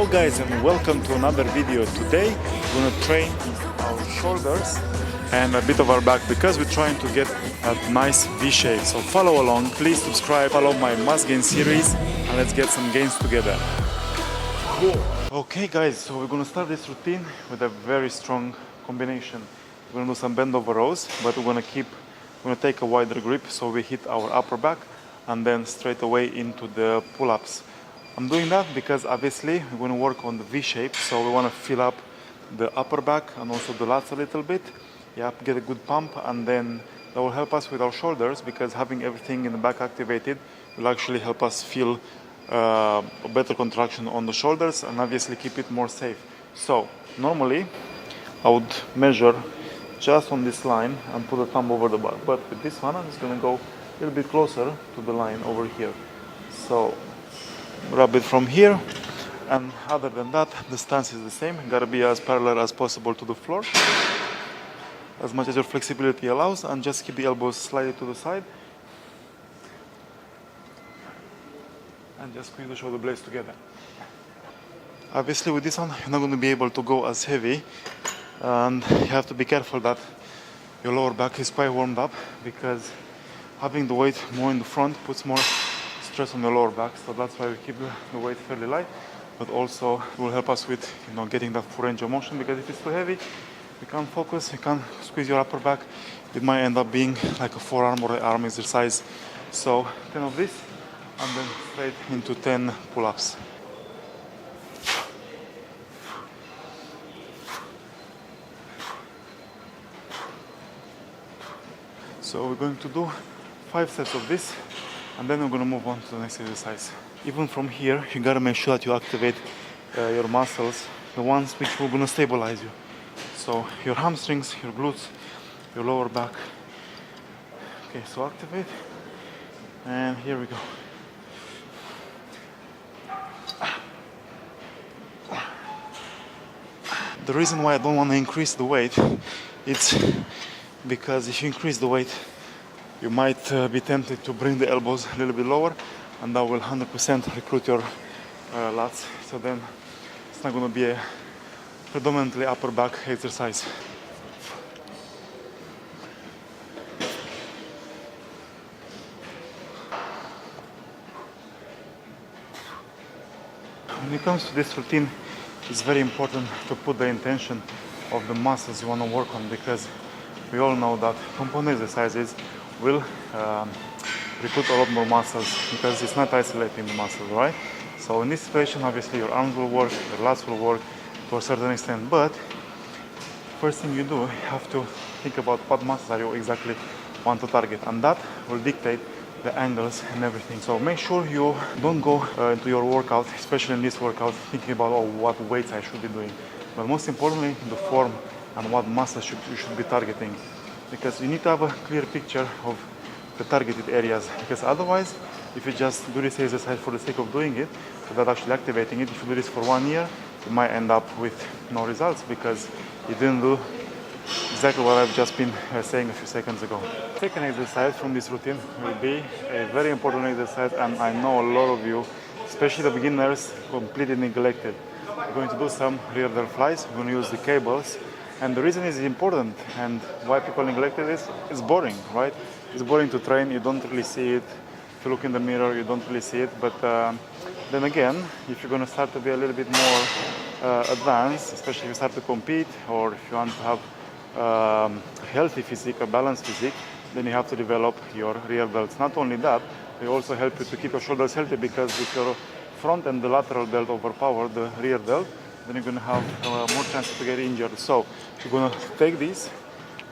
Hello guys and welcome to another video. Today we're going to train our shoulders and a bit of our back because we're trying to get a nice V shape. So follow along, please subscribe, follow my must gain series and let's get some gains together. Cool. Okay guys, so we're going to start this routine with a very strong combination. We're going to do some bend over rows, but we're going to take a wider grip so we hit our upper back and then straight away into the pull-ups. I'm doing that because obviously we're going to work on the V shape, so we want to fill up the upper back and also the lats a little bit. Yeah, get a good pump, and then that will help us with our shoulders because having everything in the back activated will actually help us feel a better contraction on the shoulders and obviously keep it more safe. So normally I would measure just on this line and put a thumb over the bar, but with this one I'm just going to go a little bit closer to the line over here. So rub it from here, and other than that the stance is the same. Gotta be as parallel as possible to the floor, as much as your flexibility allows, and just keep the elbows slightly to the side and just squeeze the shoulder blades together. Obviously with this one you're not going to be able to go as heavy, and you have to be careful that your lower back is quite warmed up because having the weight more in the front puts more stress on the lower back. So that's why we keep the weight fairly light, but also will help us with getting that full range of motion, because if it's too heavy you can't focus, you can't squeeze your upper back. It might end up being like a forearm or an arm exercise. So 10 of this and then straight into 10 pull-ups. So we're going to do 5 sets of this, and then we're going to move on to the next exercise. Even from here, you gotta make sure that you activate your muscles, the ones which will gonna stabilize you. So your hamstrings, your glutes, your lower back. Okay, so activate, and here we go. The reason why I don't want to increase the weight, it's because if you increase the weight, you might be tempted to bring the elbows a little bit lower, and that will 100% recruit your lats. So then it's not going to be a predominantly upper back exercise. When it comes to this routine, it's very important to put the intention of the muscles you want to work on, because we all know that compound exercises will recruit a lot more muscles because it's not isolating the muscles, right? So in this situation, obviously your arms will work, your lats will work to a certain extent, but first thing you do, you have to think about what muscles are you exactly want to target, and that will dictate the angles and everything. So make sure you don't go into your workout, especially in this workout, thinking about what weights I should be doing, but most importantly the form and what muscles you should be targeting, because you need to have a clear picture of the targeted areas, because otherwise if you just do this exercise for the sake of doing it without actually activating it, if you do this for 1 year, you might end up with no results because you didn't do exactly what I've just been saying a few seconds ago. Second exercise from this routine will be a very important exercise, and I know a lot of you, especially the beginners, completely neglected. We're going to do some rear delt flies. We're going to use the cables, and the reason is important and why people neglected this, it's boring, right? It's boring to train, you don't really see it. If you look in the mirror, you don't really see it, but then again, if you're going to start to be a little bit more advanced, especially if you start to compete, or if you want to have a healthy physique, a balanced physique, then you have to develop your rear delts. Not only that, they also help you to keep your shoulders healthy, because if your front and the lateral delt overpower the rear delt, then you're going to have more chances to get injured. So you're going to take these,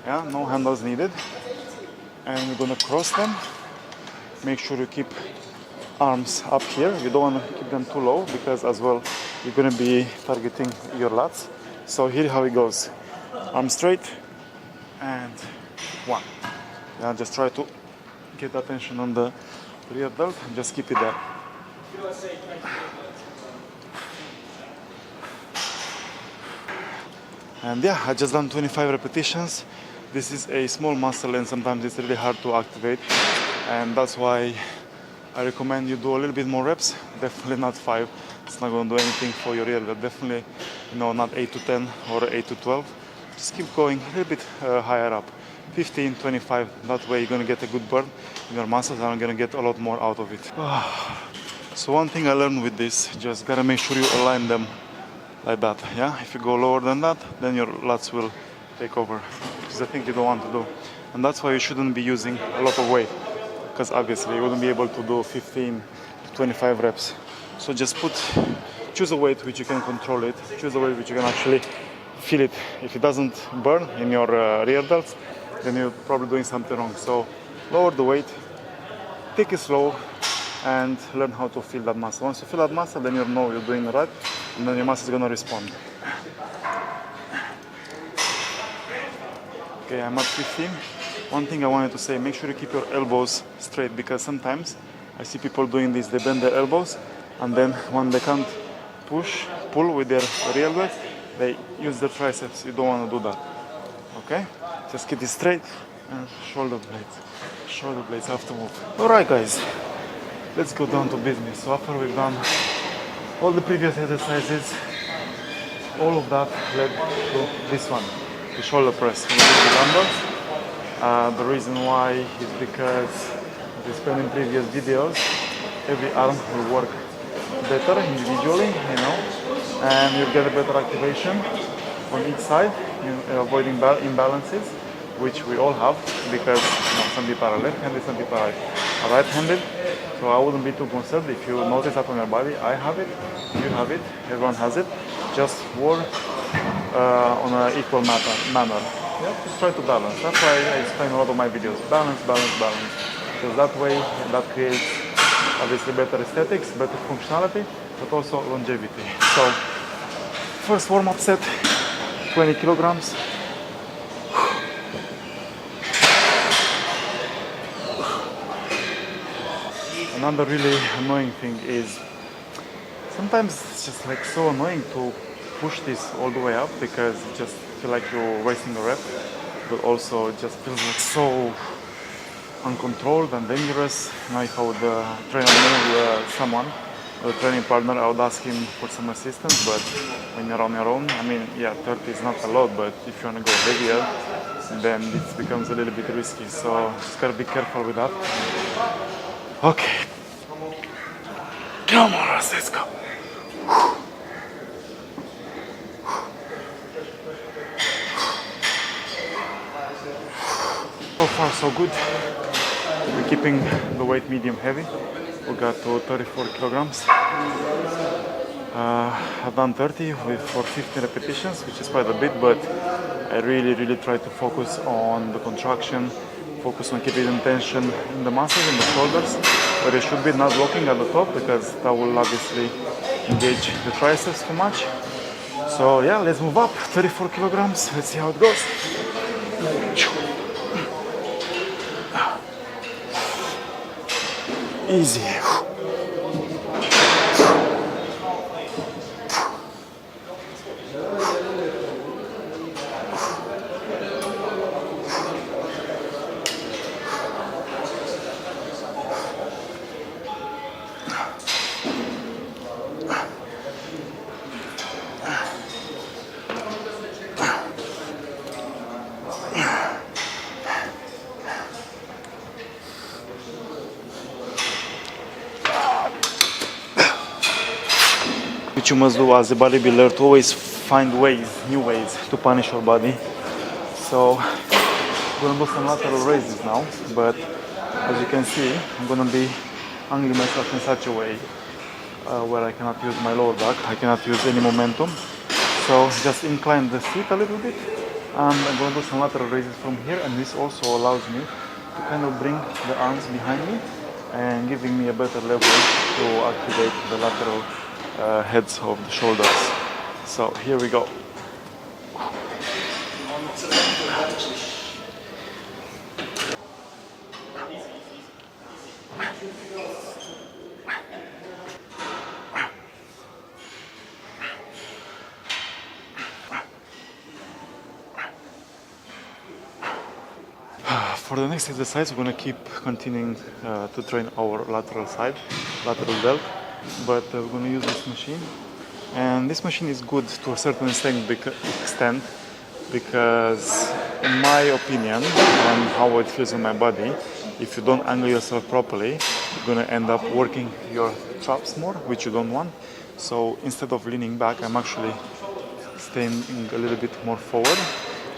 yeah, no handles needed, and you're going to cross them. Make sure you keep arms up here. You don't want to keep them too low, because as well you're going to be targeting your lats. So here how it goes. Arms straight, and 1. Yeah, just try to get attention on the rear delt and just keep it there. And yeah, I just done 25 repetitions. This is a small muscle and sometimes it's really hard to activate, and that's why I recommend you do a little bit more reps, definitely not 5. it's not going to do anything for your rear delt. Definitely, not 8 to 10 or 8 to 12. Just keep going a little bit higher up, 15, 25. That way you're going to get a good burn in your muscles and I'm going to get a lot more out of it. So one thing I learned with this, just gotta make sure you align them like that, yeah? If you go lower than that, then your lats will take over, which is I think you don't want to do. And that's why you shouldn't be using a lot of weight, because obviously you wouldn't be able to do 15 to 25 reps. So just choose a weight which you can control it, choose a weight which you can actually feel it. If it doesn't burn in your rear delts, then you're probably doing something wrong. So lower the weight, take it slow, and learn how to feel that muscle. Once you feel that muscle, then you know you're doing it right, and then your muscle is going to respond. Okay, I'm at 15. One thing I wanted to say, make sure you keep your elbows straight, because sometimes I see people doing this, they bend their elbows, and then when they can't pull with their rear legs, they use their triceps. You don't want to do that, okay? Just keep it straight, and shoulder blades have to move. Alright guys, let's go down to business. So after we've done all the previous exercises, all of that led to this one, the shoulder press with the dumbbells. The reason why is because, as we explained in previous videos, every arm will work better individually, and you'll get a better activation on each side, avoiding imbalances, which we all have, because some people are left-handed, some people are right-handed. So I wouldn't be too concerned if you notice that on your body. I have it, you have it, everyone has it. Just work on an equal manner. Yeah, just try to balance. That's why I explain a lot of my videos. Balance. Because that way, that creates obviously better aesthetics, better functionality, but also longevity. So, first warm-up set, 20 kilograms. Another really annoying thing is, sometimes it's just like so annoying to push this all the way up, because you just feel like you're wasting a rep, but also it just feels like so uncontrolled and dangerous. Now if I would train someone, a training partner, I would ask him for some assistance, but when you're on your own, 30 is not a lot, but if you want to go heavier, then it becomes a little bit risky, so just gotta be careful with that. Okay. Come on, let's go. So far, so good. We're keeping the weight medium heavy. We got to 34 kilograms. I've done 30 for 15 repetitions, which is quite a bit, but I really try to focus on the contraction, focus on keeping tension in the muscles and the shoulders, where it should be, not blocking at the top, because that will obviously engage the triceps too much. So yeah, let's move up, 34 kilograms, let's see how it goes. Easy. Which you must do as a bodybuilder, to always find new ways to punish your body. So I'm gonna do some lateral raises now, but as you can see, I'm gonna be angling myself in such a way where I cannot use my lower back, I cannot use any momentum. So just incline the seat a little bit, and I'm gonna do some lateral raises from here, and this also allows me to kind of bring the arms behind me and giving me a better leverage to activate the lateral heads of the shoulders. So here we go. For the next exercise, we're going to keep continuing to train our lateral side, lateral delt. but we're going to use this machine. And this machine is good to a certain extent because in my opinion, and how it feels on my body, if you don't angle yourself properly, you're going to end up working your traps more, which you don't want. So instead of leaning back, I'm actually staying a little bit more forward.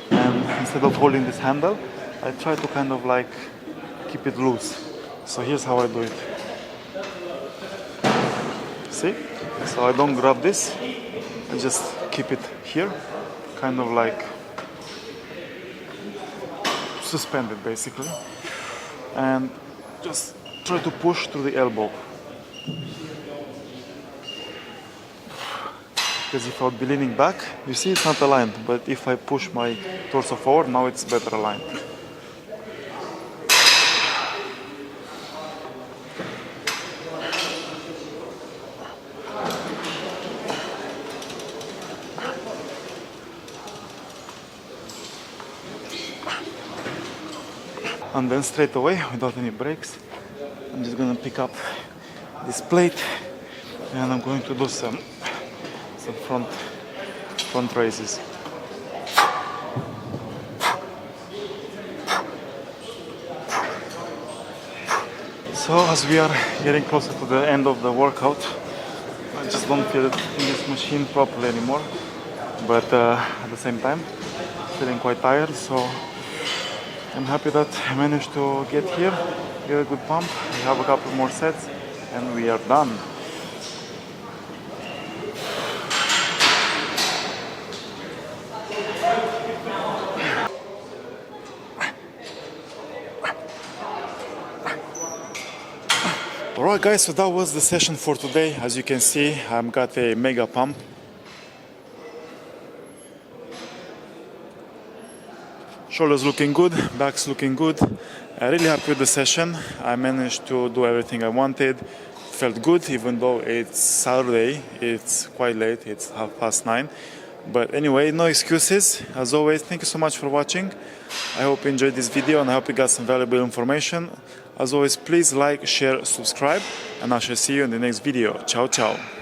And instead of holding this handle, I try to kind of like keep it loose. So here's how I do it. See? So I don't grab this, I just keep it here, kind of like suspended basically, and just try to push through the elbow. Because if I would be leaning back, you see it's not aligned, but if I push my torso forward, now it's better aligned. And then straight away, without any breaks, I'm just gonna pick up this plate and I'm going to do some front raises. So as we are getting closer to the end of the workout, I just don't feel it in this machine properly anymore, but at the same time feeling quite tired, so I'm happy that I managed to get here, get a good pump. We have a couple more sets and we are done. Alright guys, so that was the session for today. As you can see, I've got a mega pump. Shoulders looking good, back's looking good. I'm really happy with the session. I managed to do everything I wanted. Felt good, even though it's Saturday. It's quite late, it's 9:30. But anyway, no excuses. As always, thank you so much for watching. I hope you enjoyed this video and I hope you got some valuable information. As always, please like, share, subscribe, and I shall see you in the next video. Ciao, ciao.